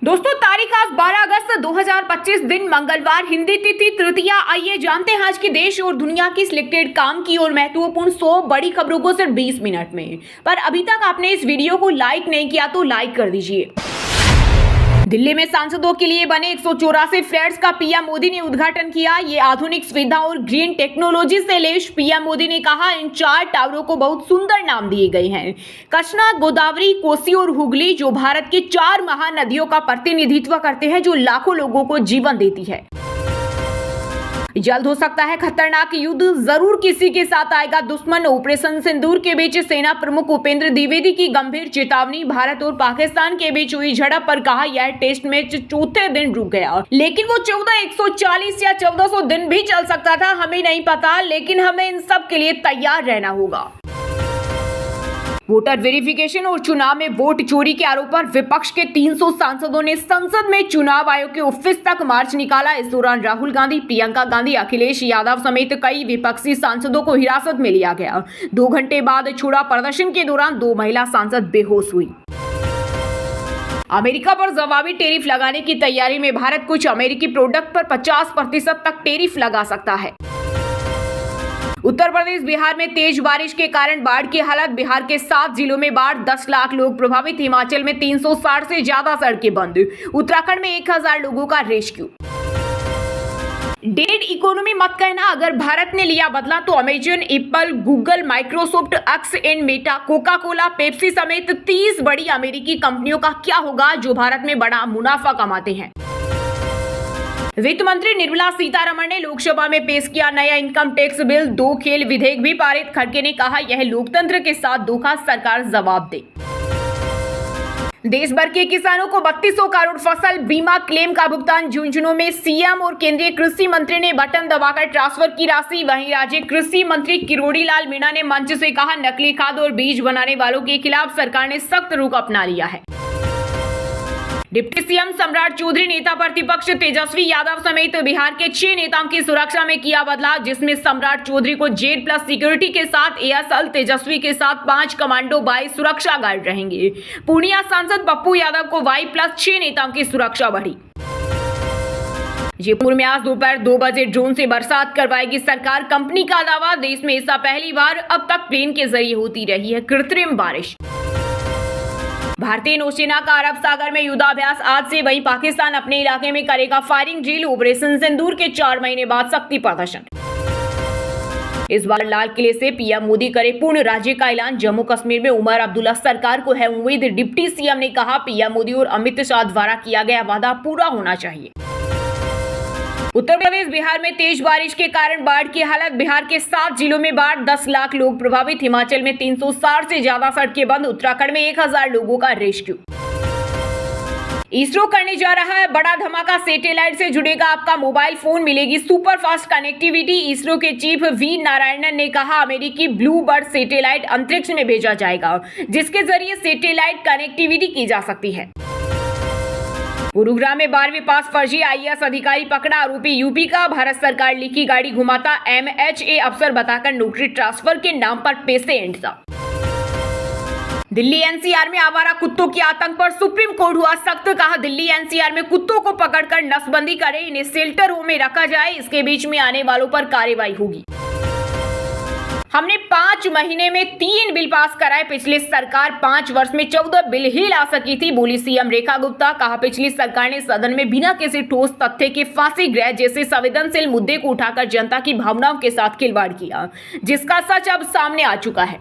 दोस्तों तारीख आज 12 अगस्त 2025 दिन मंगलवार, हिंदी तिथि तृतीया। आइए जानते हैं आज की देश और दुनिया की सिलेक्टेड काम की और महत्वपूर्ण 100 बड़ी खबरों को सिर्फ 20 मिनट में। पर अभी तक आपने इस वीडियो को लाइक नहीं किया तो लाइक कर दीजिए। दिल्ली में सांसदों के लिए बने 184 फ्लैट्स का पीएम मोदी ने उद्घाटन किया। ये आधुनिक सुविधा और ग्रीन टेक्नोलॉजी से लैस। पीएम मोदी ने कहा, इन 4 टावरों को बहुत सुंदर नाम दिए गए हैं। कृष्णा, गोदावरी, कोसी और हुगली, जो भारत की 4 महानदियों का प्रतिनिधित्व करते हैं, जो लाखों लोगों को जीवन देती है। जल्द हो सकता है खतरनाक युद्ध, जरूर किसी के साथ आएगा दुश्मन। ऑपरेशन सिंदूर के बीच सेना प्रमुख उपेंद्र द्विवेदी की गंभीर चेतावनी। भारत और पाकिस्तान के बीच हुई झड़प पर कहा, यह टेस्ट मैच चौथे दिन रुक गया, लेकिन वो 140 या 1400 दिन भी चल सकता था, हमें नहीं पता, लेकिन हमें इन सब के लिए तैयार रहना होगा। वोटर वेरिफिकेशन और चुनाव में वोट चोरी के आरोप पर विपक्ष के 300 सांसदों ने संसद में चुनाव आयोग के ऑफिस तक मार्च निकाला। इस दौरान राहुल गांधी, प्रियंका गांधी, अखिलेश यादव समेत कई विपक्षी सांसदों को हिरासत में लिया गया। 2 घंटे बाद छुड़ा प्रदर्शन के दौरान 2 महिला सांसद बेहोश हुई। अमेरिका पर जवाबी टैरिफ लगाने की तैयारी में भारत कुछ अमेरिकी प्रोडक्ट पर 50% तक टैरिफ लगा सकता है। उत्तर प्रदेश, बिहार में तेज बारिश के कारण बाढ़ की हालत। बिहार के 7 जिलों में बाढ़, 10 लाख लोग प्रभावित। हिमाचल में 360 से ज्यादा सड़कें बंद। उत्तराखंड में 1000 लोगों का रेस्क्यू। डेड इकोनॉमी मत कहना, अगर भारत ने लिया बदला तो Amazon, Apple, Google, Microsoft, x and Meta, Coca Cola, Pepsi समेत 30 बड़ी अमेरिकी कंपनियों का क्या होगा जो भारत में बड़ा मुनाफा कमाते हैं। वित्त मंत्री निर्मला सीतारमण ने लोकसभा में पेश किया नया इनकम टैक्स बिल। 2 खेल विधेयक भी पारित। खड़गे ने कहा, यह लोकतंत्र के साथ धोखा, सरकार जवाब दे। देश भर के किसानों को 3200 करोड़ फसल बीमा क्लेम का भुगतान। झुंझुनू में सीएम और केंद्रीय कृषि मंत्री ने बटन दबाकर ट्रांसफर की राशि। वहीं राज्य कृषि मंत्री किरोड़ी लाल मीणा ने मंच से कहा, नकली खाद और बीज बनाने वालों के खिलाफ सरकार ने सख्त रुख अपना लिया है। डिप्टी सीएम सम्राट चौधरी, नेता प्रतिपक्ष तेजस्वी यादव समेत बिहार के 6 नेताओं की सुरक्षा में किया बदलाव, जिसमें सम्राट चौधरी को Z+ सिक्योरिटी के साथ एएसएल, तेजस्वी के साथ 5 कमांडो बाई सुरक्षा गार्ड रहेंगे। पूर्णिया सांसद पप्पू यादव को Y+ 6 नेताओं की सुरक्षा बढ़ी। जयपुर में आज दोपहर 2 बजे ड्रोन से बरसात करवाएगी सरकार। कंपनी का दावा, देश में ऐसा पहली बार अब तक प्लेन के जरिए होती रही है कृत्रिम बारिश। भारतीय नौसेना का अरब सागर में युद्धाभ्यास आज से। वहीं पाकिस्तान अपने इलाके में करेगा फायरिंग ड्रिल। ऑपरेशन सिंदूर के 4 महीने बाद शक्ति प्रदर्शन। इस बार लाल किले से पीएम मोदी करे पूर्ण राज्य का ऐलान। जम्मू कश्मीर में उमर अब्दुल्ला सरकार को है उम्मीद। डिप्टी सीएम ने कहा, पीएम मोदी और अमित शाह द्वारा किया गया वादा पूरा होना चाहिए। उत्तर प्रदेश, बिहार में तेज बारिश के कारण बाढ़ की हालत। बिहार के 7 जिलों में बाढ़, 10 लाख लोग प्रभावित। हिमाचल में 360 से ज्यादा सड़कें बंद। उत्तराखंड में 1000 लोगों का रेस्क्यू। इसरो करने जा रहा है बड़ा धमाका। सैटेलाइट से जुड़ेगा आपका मोबाइल फोन, मिलेगी सुपर फास्ट कनेक्टिविटी। इसरो के चीफ वी नारायणन ने कहा, अमेरिकी ब्लू बर्ड सैटेलाइट अंतरिक्ष में भेजा जाएगा, जिसके जरिए सैटेलाइट कनेक्टिविटी की जा सकती है। गुरुग्राम में 12वीं पास फर्जी आईएएस अधिकारी पकड़ा। आरोपी यूपी का। भारत सरकार लिखी गाड़ी घुमाता MHA अफसर बताकर नौकरी ट्रांसफर के नाम पर पैसे ऐंठता। दिल्ली एनसीआर में आवारा कुत्तों के आतंक पर सुप्रीम कोर्ट हुआ सख्त। कहा, दिल्ली एनसीआर में कुत्तों को पकड़कर नसबंदी करे, इन्हें शेल्टर होम में रखा जाए, इसके बीच में आने वालों पर कार्रवाई होगी। हमने 5 महीने में 3 बिल पास कराए। पिछली सरकार 5 वर्ष में 14 बिल ही ला सकी थी, बोली सीएम रेखा गुप्ता। कहा, पिछली सरकार ने सदन में बिना किसी ठोस तथ्य के फांसी गृह जैसे संवेदनशील मुद्दे को उठाकर जनता की भावनाओं के साथ खिलवाड़ किया, जिसका सच अब सामने आ चुका है।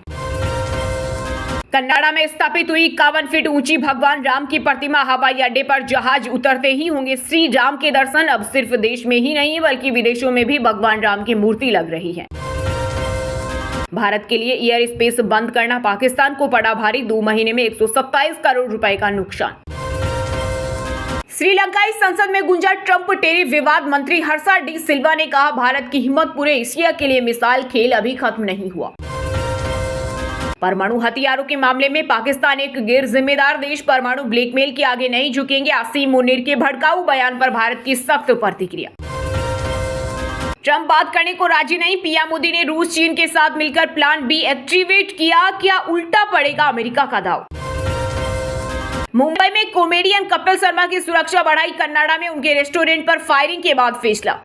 कन्नाडा में स्थापित हुई 51 फीट ऊंची भगवान राम की प्रतिमा। हवाई अड्डे पर जहाज उतरते ही होंगे श्री राम के दर्शन। अब सिर्फ देश में ही नहीं बल्कि विदेशों में भी भगवान राम की मूर्ति लग रही है। भारत के लिए एयर स्पेस बंद करना पाकिस्तान को पड़ा भारी। 2 महीने में 127 करोड़ रुपए का नुकसान। श्रीलंकाई संसद में गुंजा ट्रंप टैरिफ विवाद। मंत्री हर्षा डी सिल्वा ने कहा, भारत की हिम्मत पूरे एशिया के लिए मिसाल, खेल अभी खत्म नहीं हुआ। परमाणु हथियारों के मामले में पाकिस्तान एक गैर जिम्मेदार देश, परमाणु ब्लैकमेल के आगे नहीं झुकेंगे। आसिम मुनीर के भड़काऊ बयान पर भारत की सख्त प्रतिक्रिया। ट्रंप बात करने को राजी नहीं। पीएम मोदी ने रूस चीन के साथ मिलकर प्लान बी एक्टिवेट किया। क्या उल्टा पड़ेगा अमेरिका का दाव? मुंबई में कॉमेडियन कपिल शर्मा की सुरक्षा बढ़ाई, कन्नाडा में उनके रेस्टोरेंट पर फायरिंग के बाद फैसला।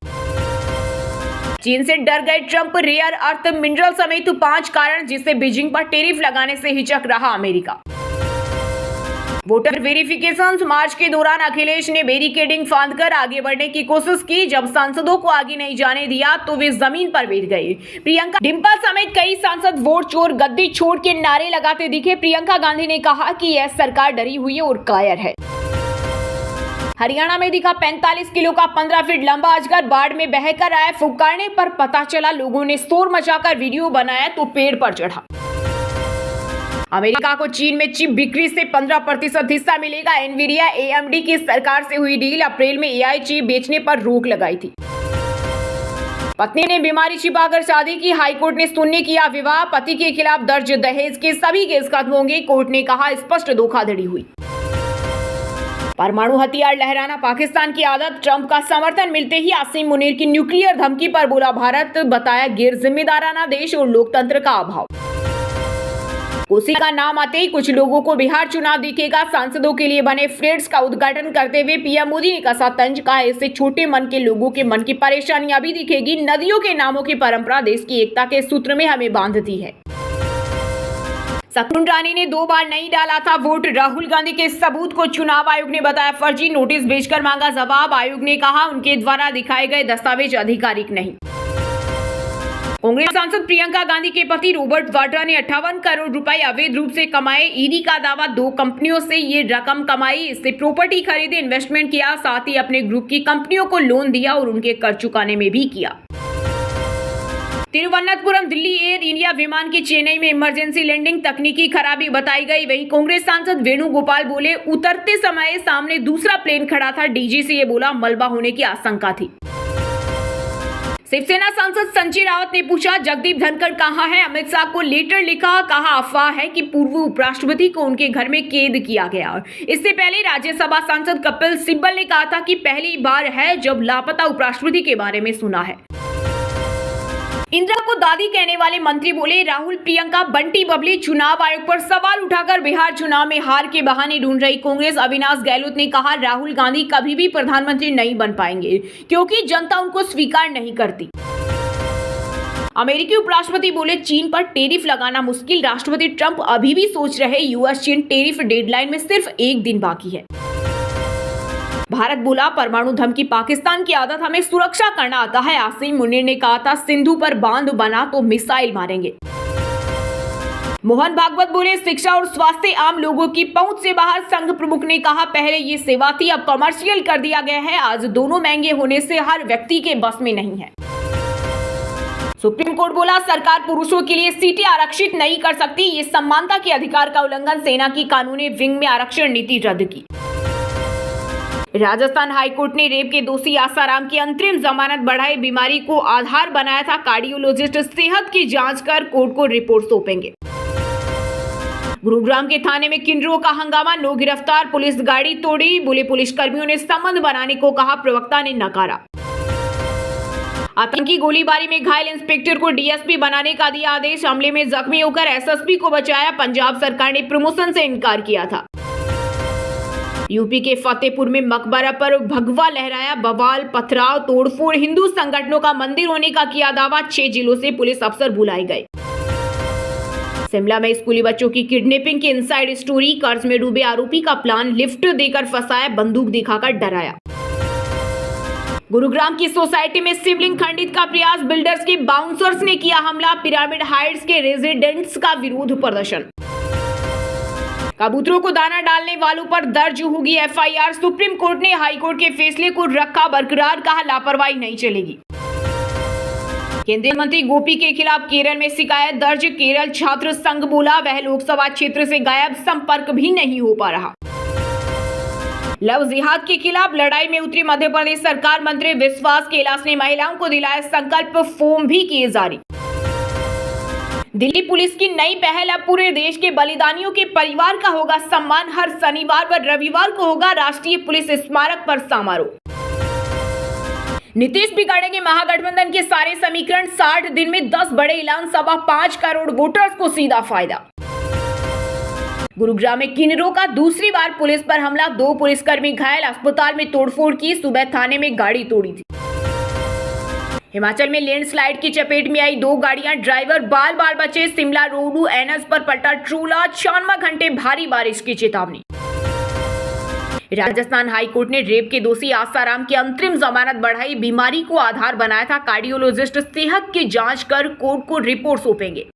चीन से डर गए ट्रंप, रेयर अर्थ मिनरल समेत 5 कारण जिससे बीजिंग पर टैरिफ लगाने से हिचक रहा अमेरिका। वोटर वेरिफिकेशन मार्च के दौरान अखिलेश ने बैरिकेडिंग फांदकर आगे बढ़ने की कोशिश की। जब सांसदों को आगे नहीं जाने दिया तो वे जमीन पर बैठ गए। प्रियंका, डिम्पल समेत कई सांसद वोट चोर, गद्दी छोड़ के नारे लगाते दिखे। प्रियंका गांधी ने कहा कि यह सरकार डरी हुई है और कायर है। हरियाणा में दिखा 45 किलो का 15 फीट लंबा अजगर, बाढ़ में बहकर आया। फुफकारने पर पता चला, लोगों ने शोर मचाकर वीडियो बनाया तो पेड़ पर चढ़ा। अमेरिका को चीन में चिप बिक्री से 15% हिस्सा मिलेगा। एनवीडिया AMD की सरकार से हुई डील, अप्रैल में AI चिप बेचने पर रोक लगाई थी। पत्नी ने बीमारी छिपाकर शादी की, हाईकोर्ट ने सुनने किया विवाह। पति के खिलाफ दर्ज दहेज के सभी केस खत्म होंगे, कोर्ट ने कहा स्पष्ट धोखाधड़ी हुई। परमाणु हथियार लहराना पाकिस्तान की आदत, ट्रंप का समर्थन मिलते ही आसिम मुनीर की न्यूक्लियर धमकी पर बोला भारत, बताया गैर जिम्मेदाराना देश और लोकतंत्र का अभाव। कोसी का नाम आते ही कुछ लोगों को बिहार चुनाव दिखेगा। सांसदों के लिए बने फ्लैट्स का उद्घाटन करते हुए पीएम मोदी ने कसा तंज, कहा इससे छोटे मन के लोगों के मन की परेशानियां भी दिखेगी। नदियों के नामों की परंपरा देश की एकता के सूत्र में हमें बांधती है। शत्रुघ्न रानी ने 2 बार नहीं डाला था वोट, राहुल गांधी के सबूत को चुनाव आयोग ने बताया फर्जी, नोटिस भेजकर मांगा जवाब। आयोग ने कहा उनके द्वारा दिखाए गए दस्तावेज आधिकारिक नहीं। कांग्रेस सांसद प्रियंका गांधी के पति रॉबर्ट वाड्रा ने 58 करोड़ रुपए अवैध रूप से कमाए। ईडी का दावा, 2 कंपनियों से ये रकम कमाई, इससे प्रॉपर्टी खरीदी, इन्वेस्टमेंट किया, साथ ही अपने ग्रुप की कंपनियों को लोन दिया और उनके कर चुकाने में भी किया। तिरुवनंतपुरम दिल्ली एयर इंडिया विमान की चेन्नई में इमरजेंसी लैंडिंग तकनीकी खराबी बताई गई। वहीं कांग्रेस सांसद वेणुगोपाल बोले उतरते समय सामने दूसरा प्लेन खड़ा था, डीजी से ये बोला मलबा होने की आशंका थी। शिवसेना सांसद संजय राउत ने पूछा जगदीप धनखड़ कहां है, अमित शाह को लेटर लिखा, कहा अफवाह है कि पूर्व उपराष्ट्रपति को उनके घर में कैद किया गया। इससे पहले राज्यसभा सांसद कपिल सिब्बल ने कहा था कि पहली बार है जब लापता उपराष्ट्रपति के बारे में सुना है। इंदिरा को दादी कहने वाले मंत्री बोले राहुल प्रियंका बंटी बबली, चुनाव आयोग पर सवाल उठाकर बिहार चुनाव में हार के बहाने ढूंढ रही कांग्रेस। अविनाश गहलोत ने कहा राहुल गांधी कभी भी प्रधानमंत्री नहीं बन पाएंगे क्योंकि जनता उनको स्वीकार नहीं करती। अमेरिकी उपराष्ट्रपति बोले चीन पर टैरिफ लगाना मुश्किल, राष्ट्रपति ट्रंप अभी भी सोच रहे यूएस चीन टैरिफ डेडलाइन में सिर्फ 1 दिन बाकी है। भारत बोला परमाणु धमकी पाकिस्तान की आदत, हमें सुरक्षा करना आता है। आसिम मुनीर ने कहा था सिंधु पर बांध बना तो मिसाइल मारेंगे। मोहन भागवत बोले शिक्षा और स्वास्थ्य आम लोगों की पहुंच से बाहर, संघ प्रमुख ने कहा पहले ये सेवा थी अब कमर्शियल कर दिया गया है, आज दोनों महंगे होने से हर व्यक्ति के बस में नहीं है। सुप्रीम कोर्ट बोला सरकार पुरुषों के लिए सीटें आरक्षित नहीं कर सकती, ये समानता के अधिकार का उल्लंघन, सेना की कानूनी विंग में आरक्षण नीति रद्द की। राजस्थान हाईकोर्ट ने रेप के दोषी आसाराम की अंतरिम जमानत बढ़ाई, बीमारी को आधार बनाया था, कार्डियोलॉजिस्ट सेहत की जांच कर कोर्ट को रिपोर्ट सौंपेंगे। गुरुग्राम के थाने में किन्नरों का हंगामा, 9 गिरफ्तार, पुलिस गाड़ी तोड़ी, बोले पुलिसकर्मियों ने संबंध बनाने को कहा, प्रवक्ता ने नकारा। आतंकी गोलीबारी में घायल इंस्पेक्टर को डीएसपी बनाने का दिया आदेश, हमले में जख्मी होकर एसएसपी को बचाया, पंजाब सरकार ने प्रमोशन से इनकार किया था। यूपी के फतेहपुर में मकबरा पर भगवा लहराया, बवाल, पथराव, तोड़फोड़, हिंदू संगठनों का मंदिर होने का किया दावा, 6 जिलों से पुलिस अफसर बुलाए गए। शिमला में स्कूली बच्चों की किडनैपिंग की इनसाइड स्टोरी, कर्ज में डूबे आरोपी का प्लान, लिफ्ट देकर फंसाया, बंदूक दिखाकर डराया। गुरुग्राम की सोसाइटी में शिवलिंग खंडित का प्रयास, बिल्डर्स के बाउंसर्स ने किया हमला, पिरामिड हाइट्स के रेजिडेंट्स का विरोध प्रदर्शन। कबूतरों को दाना डालने वालों पर दर्ज होगी एफआईआर, सुप्रीम कोर्ट ने हाईकोर्ट के फैसले को रखा बरकरार, कहा लापरवाही नहीं चलेगी। केंद्रीय मंत्री गोपी के खिलाफ केरल में शिकायत दर्ज, केरल छात्र संघ बोला वह लोकसभा क्षेत्र से गायब, संपर्क भी नहीं हो पा रहा। लव जिहाद के खिलाफ लड़ाई में उतरी मध्य प्रदेश सरकार, मंत्री विश्वास कैलाश ने महिलाओं को दिलाया संकल्प, फॉर्म भी किए जारी। दिल्ली पुलिस की नई पहल, अब पूरे देश के बलिदानियों के परिवार का होगा सम्मान, हर शनिवार व रविवार को होगा राष्ट्रीय पुलिस स्मारक पर समारोह। नीतीश बिगाड़ेंगे महागठबंधन के सारे समीकरण, 60 दिन में 10 बड़े ऐलान, 5.25 करोड़ वोटर्स को सीधा फायदा। गुरुग्राम में किन्नरों का दूसरी बार पुलिस पर हमला, 2 पुलिसकर्मी घायल, अस्पताल में तोड़फोड़ की, सुबह थाने में गाड़ी तोड़ी थी। हिमाचल में लैंडस्लाइड की चपेट में आई 2 गाड़ियां, ड्राइवर बाल बाल बचे, शिमला रोडू एनएच पर पलटा ट्रोला, 96 घंटे भारी बारिश की चेतावनी। राजस्थान हाईकोर्ट ने रेप के दोषी आसाराम की अंतरिम जमानत बढ़ाई, बीमारी को आधार बनाया था, कार्डियोलॉजिस्ट सेहत की जांच कर कोर्ट को रिपोर्ट सौंपेंगे।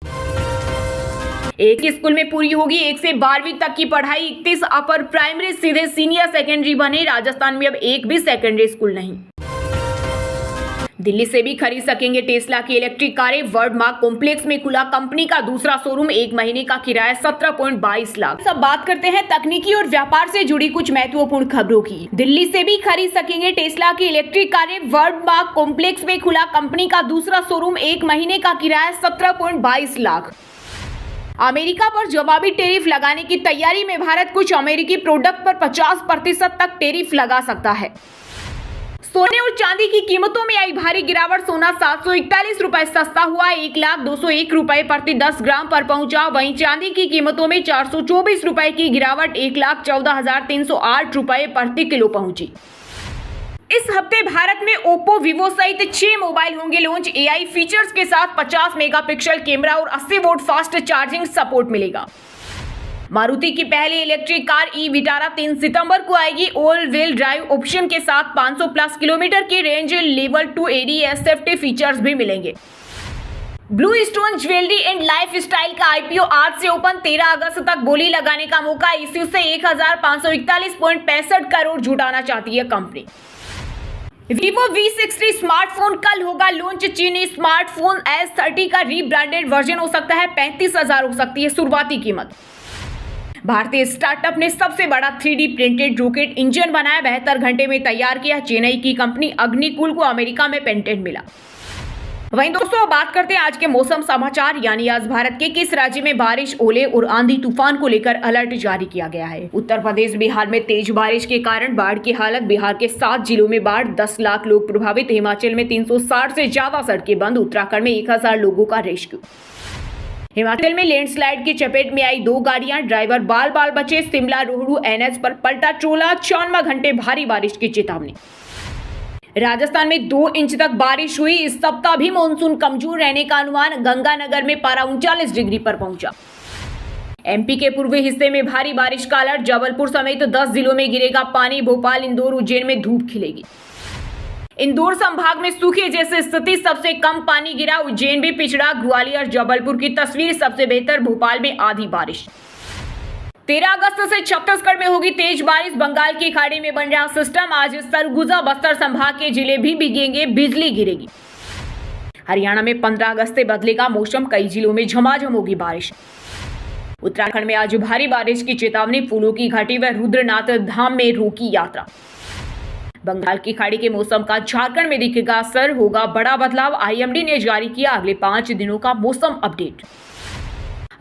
एक ही स्कूल में पूरी होगी 1 से 12वीं तक की पढ़ाई, 31 अपर प्राइमरी सीधे सीनियर सेकेंडरी बने, राजस्थान में अब एक भी सेकेंडरी स्कूल नहीं। दिल्ली से भी खरीद सकेंगे टेस्ला की इलेक्ट्रिक कारें, वर्ल्ड मार्क कॉम्प्लेक्स में खुला कंपनी का दूसरा शोरूम, 1 महीने का किराया 17.22 लाख। सब बात करते हैं तकनीकी और व्यापार से जुड़ी कुछ महत्वपूर्ण खबरों की। दिल्ली से भी खरीद सकेंगे टेस्ला की इलेक्ट्रिक कारें, वर्ल्ड मार्क कॉम्प्लेक्स में खुला कंपनी का दूसरा शोरूम, 1 महीने का किराया 17.22 लाख। अमेरिका पर जवाबी टैरिफ लगाने की तैयारी में भारत, कुछ अमेरिकी प्रोडक्ट पर 50% तक टैरिफ लगा सकता है। सोने और चांदी की कीमतों में आई भारी गिरावट, सोना 741 रुपए सस्ता हुआ, 1,0201 रुपए प्रति 10 ग्राम पर पहुंचा। वहीं चांदी की कीमतों में 424 रुपए की गिरावट, 1,14,308 रुपए प्रति किलो पहुंची। इस हफ्ते भारत में ओप्पो, वीवो सहित 6 मोबाइल होंगे लॉन्च, एआई फीचर्स के साथ 50 मेगापिक्सल कैमरा और 80 वोल्ट फास्ट चार्जिंग सपोर्ट मिलेगा। मारुति की पहली इलेक्ट्रिक कार ई विटारा 3 सितंबर को आएगी, ऑल व्हील ड्राइव ऑप्शन के साथ 500 प्लस किलोमीटर की range, level 2 ADS safety features भी मिलेंगे। Blue stone jewellery and life style का आईपीओ आज से ओपन, 13 अगस्त तक बोली लगाने का मौका, इश्यू से 1,541.65 करोड़ जुटाना चाहती है कंपनी। Vivo V60 स्मार्टफोन कल होगा लॉन्च, चीनी स्मार्टफोन S30 का रीब्रांडेड वर्जन हो सकता है, 35,000 हो सकती है शुरुआती कीमत। भारतीय स्टार्टअप ने सबसे बड़ा 3D प्रिंटेड रॉकेट इंजन बनाया, 72 घंटे में तैयार किया। चेन्नई की कंपनी अग्निकुल को अमेरिका में पेटेंट मिला। वहीं दोस्तों बात करते हैं आज के मौसम समाचार, यानी आज भारत के किस राज्य में बारिश, ओले और आंधी तूफान को लेकर अलर्ट जारी किया गया है। उत्तर प्रदेश, बिहार में तेज बारिश के कारण बाढ़ की हालत, बिहार के 7 जिलों में बाढ़, 10 लाख लोग प्रभावित। हिमाचल में 360 से ज्यादा सड़कें बंद, उत्तराखंड में 1000 लोगों का रेस्क्यू। हिमाचल में लैंडस्लाइड की चपेट में आई 2 गाड़ियां, ड्राइवर बाल बाल बचे, शिमला रोहड़ू एनएच पर पलटा ट्रोला, 96 घंटे भारी बारिश की चेतावनी। राजस्थान में 2 इंच तक बारिश हुई, इस सप्ताह भी मानसून कमजोर रहने का अनुमान, गंगानगर में पारा 39 डिग्री पर पहुंचा। एमपी के पूर्वी हिस्से में भारी बारिश का अलर्ट, जबलपुर समेत 10 जिलों में गिरेगा पानी, भोपाल, इंदौर, उज्जैन में धूप खिलेगी। इंदौर संभाग में सूखे जैसी स्थिति, सबसे कम पानी गिरा, उज्जैन भी पिछड़ा, ग्वालियर जबलपुर की तस्वीर सबसे बेहतर, भोपाल में आधी बारिश। 13 अगस्त से छत्तीसगढ़ में होगी तेज बारिश, बंगाल की खाड़ी में बन रहा सिस्टम, आज सरगुजा बस्तर संभाग के जिले भी भीगेंगे, बिजली गिरेगी। हरियाणा में 15 अगस्त से बदलेगा मौसम, कई जिलों में झमाझम होगी बारिश। उत्तराखंड में आज भारी बारिश की चेतावनी, फूलों की घाटी व रुद्रनाथ धाम में रोकी यात्रा। बंगाल की खाड़ी के मौसम का झारखंड में दिखेगा असर, होगा बड़ा बदलाव, आईएमडी ने जारी किया अगले 5 दिनों का मौसम अपडेट।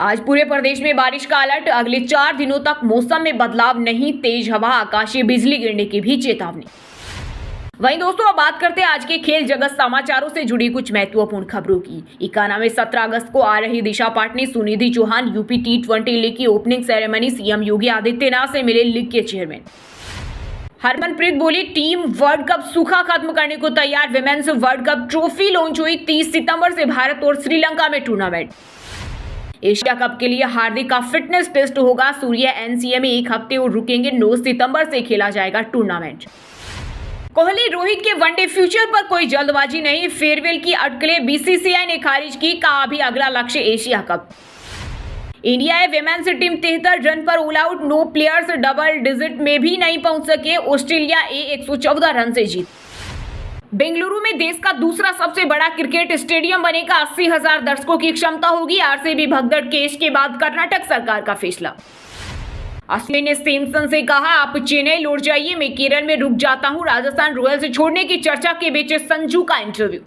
आज पूरे प्रदेश में बारिश का अलर्ट, अगले 4 दिनों तक मौसम में बदलाव नहीं, तेज हवा, आकाशीय बिजली गिरने की भी चेतावनी। वहीं दोस्तों अब बात करते हैं आज के खेल जगत समाचारों से जुड़ी कुछ महत्वपूर्ण खबरों की। इकाना में 17 अगस्त को आ रही Disha Patani, Sunidhi Chauhan, UP T20 league की opening ceremony, CM Yogi Adityanath से मिले लीग के चेयरमैन। हरमनप्रीत बोली, टीम वर्ल्ड कप सूखा खत्म करने को तैयार, women's world cup trophy launch हुई, 30 सितंबर से भारत और श्रीलंका में टूर्नामेंट। एशिया कप के लिए हार्दिक का फिटनेस टेस्ट होगा, सूर्य एनसीए में 1 हफ्ते और रुकेंगे, 9 सितंबर से खेला जाएगा टूर्नामेंट। कोहली रोहित के वनडे फ्यूचर पर कोई जल्दबाजी नहीं, फेयरवेल की अटकलें बीसीसीआई ने खारिज की, कहा अभी अगला लक्ष्य Asia cup. India women's team 73 run पर all out, 9 players double digit में भी नहीं पहुंच सके, ऑस्ट्रेलिया 114 रन से जीत। बेंगलुरु में देश का दूसरा सबसे बड़ा क्रिकेट स्टेडियम बनेगा, 80,000 दर्शकों की क्षमता होगी, आरसीबी भगदड़ केस के बाद कर्नाटक सरकार का फैसला। अश्विन ने सैमसन से कहा आप चेन्नई लौट जाइए, मैं केरल में रुक जाता हूं, राजस्थान रॉयल्स छोड़ने की चर्चा के बीच संजू का इंटरव्यू।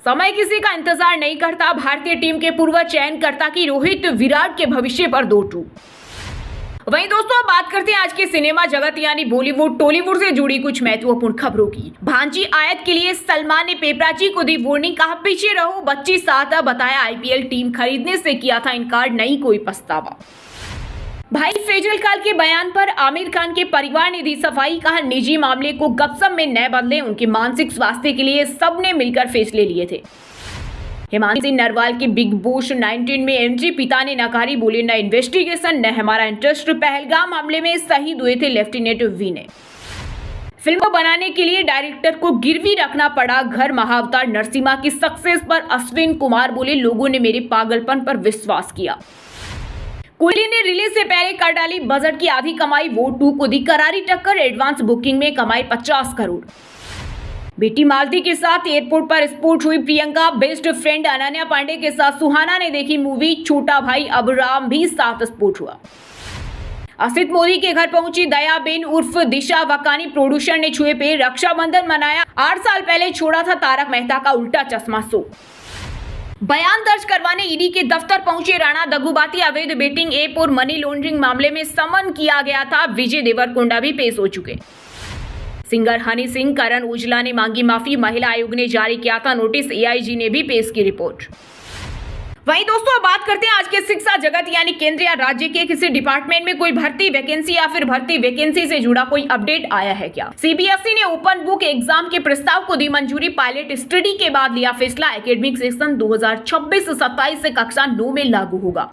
समय किसी का इंतजार नहीं करता, भारतीय टीम के पूर्व चयनकर्ता की रोहित विराट के भविष्य पर 2 टूक। वहीं दोस्तों अब बात करते हैं आज के सिनेमा जगत यानी बॉलीवुड टॉलीवुड से जुड़ी कुछ महत्वपूर्ण खबरों की। भांजी आयत के लिए सलमान ने पेपराची को दी वार्निंग, कहा पीछे रहो, बच्ची साथ, बताया आईपीएल टीम खरीदने से किया था इनकार, नहीं कोई पछतावा। भाई फैजल खान के बयान पर आमिर खान के परिवार ने दी सफाई, कहा निजी मामले को गपसप में न बदले, उनके मानसिक स्वास्थ्य के लिए सबने मिलकर फैसले लिए थे। हिमांशु सिंह नरवाल के बिग बॉस 19 में एंट्री, पिता ने नकारी, बोले न इन्वेस्टिगेशन न हमारा इंटरेस्ट। पहलगाम मामले में शहीद हुए थे लेफ्टिनेंट वी ने। फिल्म को बनाने के लिए डायरेक्टर को गिरवी रखना पड़ा घर। महाअवतार नरसिम्हा की सक्सेस पर अश्विन कुमार बोले, लोगों ने मेरे पागलपन पर विश्वास किया। कोहली ने रिलीज से पहले कर डाली बजट की आधी कमाई, वो 2 को दी करारी टक्कर, एडवांस बुकिंग में कमाई 50 करोड़। बेटी मालती के साथ एयरपोर्ट पर स्पोर्ट हुई प्रियंका, बेस्ट फ्रेंड अनन्या पांडे के साथ सुहाना ने देखी मूवी। छोटा भाई अबराम भी साथ स्पोर्ट हुआ। असित मोदी के घर पहुंची दयाबेन उर्फ दिशा वकानी, प्रोड्यूसर ने छुए पे रक्षाबंधन मनाया। 8 साल पहले छोड़ा था तारक मेहता का उल्टा चश्मा शो। बयान दर्ज करवाने ईडी के दफ्तर पहुंचे राणा दग्गुबाती, अवैध बेटिंग ऐप और मनी लॉन्ड्रिंग मामले में समन किया गया था। विजय देवरकोंडा भी पेश हो चुके। सिंगर हनी सिंह, करण औजला ने मांगी माफी, महिला आयोग ने जारी किया था नोटिस, एआईजी ने भी पेश की रिपोर्ट। वहीं दोस्तों बात करते हैं आज के शिक्षा जगत यानी केंद्र या राज्य के किसी डिपार्टमेंट में कोई भर्ती वैकेंसी या फिर भर्ती वैकेंसी से जुड़ा कोई अपडेट आया है क्या? सीबीएसई ने ओपन बुक एग्जाम के प्रस्ताव को दी मंजूरी, पायलट स्टडी के बाद लिया फैसला। एकेडमिक सेशन 2026-27 से कक्षा 9 में लागू होगा।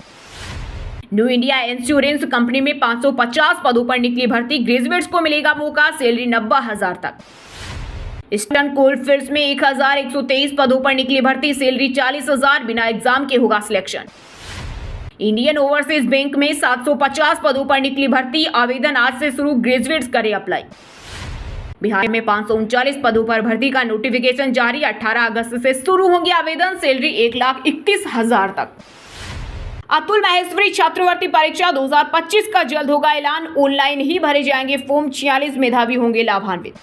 न्यू इंडिया इंश्योरेंस कंपनी में 550 पदों पर निकली भर्ती, ग्रेजुएट्स को मिलेगा मौका, सैलरी 90,000 तक। ईस्टर्न कोलफील्ड्स में 1123 पदों पर निकली भर्ती, सैलरी 40,000, बिना एग्जाम के होगा सिलेक्शन। इंडियन ओवरसीज बैंक में 750 पदों पर निकली भर्ती, आवेदन आज से शुरू, ग्रेजुएट्स करें अप्लाई। बिहार में 539 पदों पर भर्ती का नोटिफिकेशन जारी, 18 अगस्त से शुरू होंगे आवेदन, सैलरी 1,31,000 तक। अतुल माहेश्वरी छात्रवृत्ति परीक्षा 2025 का जल्द होगा ऐलान, ऑनलाइन ही भरे जाएंगे फॉर्म, 46 मेधावी होंगे लाभान्वित।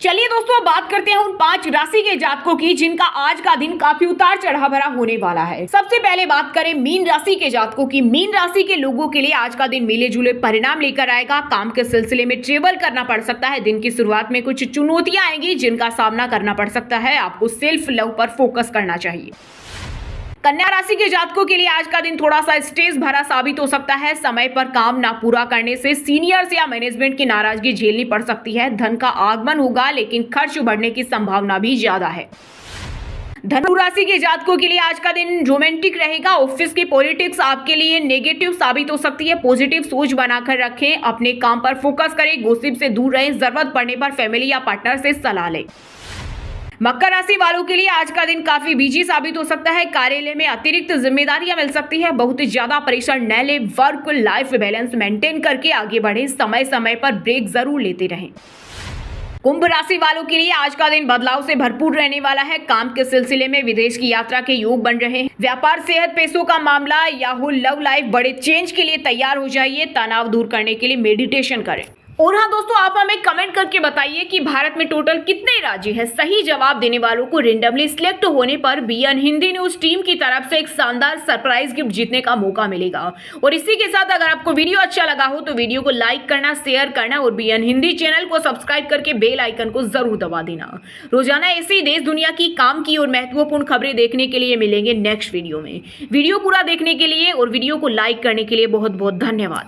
चलिए दोस्तों बात करते हैं उन 5 राशि के जातकों की जिनका आज का दिन काफी उतार चढ़ाव भरा होने वाला है। सबसे पहले बात करें मीन राशि के जातकों की। मीन राशि के लोगों के लिए आज का दिन मिले जुले परिणाम लेकर आएगा। काम के सिलसिले में ट्रेवल करना पड़ सकता है। दिन की शुरुआत में कुछ चुनौतियां आएंगी जिनका सामना करना पड़ सकता है। आपको सेल्फ लव पर फोकस करना चाहिए। कन्या राशि के जातकों के लिए आज का दिन थोड़ा सा स्ट्रेस भरा साबित हो सकता है। समय पर काम ना पूरा करने से सीनियर्स या मैनेजमेंट की नाराजगी झेलनी पड़ सकती है। धन का आगमन होगा लेकिन खर्च बढ़ने की संभावना भी ज्यादा है। धनु राशि के जातकों के लिए आज का दिन रोमांटिक रहेगा। ऑफिस की पॉलिटिक्स आपके लिए नेगेटिव साबित हो सकती है। पॉजिटिव सोच बनाकर रखें, अपने काम पर फोकस करें, गॉसिप से दूर रहें, जरूरत पड़ने पर फैमिली या पार्टनर से सलाह लें। मकर राशि वालों के लिए आज का दिन काफी बिजी साबित हो सकता है। कार्यालय में अतिरिक्त जिम्मेदारियां मिल सकती है। बहुत ज्यादा प्रेशर न ले, वर्क लाइफ बैलेंस मेंटेन करके आगे बढ़े, समय समय पर ब्रेक जरूर लेते रहें। कुंभ राशि वालों के लिए आज का दिन बदलाव से भरपूर रहने वाला है। काम के सिलसिले में विदेश की यात्रा के योग बन रहे हैं। व्यापार, सेहत, पैसों का मामला या हो लव लाइफ, बड़े चेंज के लिए तैयार हो जाइए। तनाव दूर करने के लिए मेडिटेशन करें। और हाँ दोस्तों, आप हमें कमेंट करके बताइए कि भारत में टोटल कितने राज्य हैं। सही जवाब देने वालों को रेंडमली सिलेक्ट होने पर बीएन हिंदी न्यूज टीम की तरफ से एक शानदार सरप्राइज गिफ्ट जीतने का मौका मिलेगा। और इसी के साथ अगर आपको वीडियो अच्छा लगा हो तो वीडियो को लाइक करना, शेयर करना और बीएन हिंदी चैनल को सब्सक्राइब करके बेल आइकन को जरूर दबा देना। रोजाना ऐसी देश दुनिया की काम की और महत्वपूर्ण खबरें देखने के लिए मिलेंगे नेक्स्ट वीडियो में। वीडियो पूरा देखने के लिए और वीडियो को लाइक करने के लिए बहुत बहुत धन्यवाद।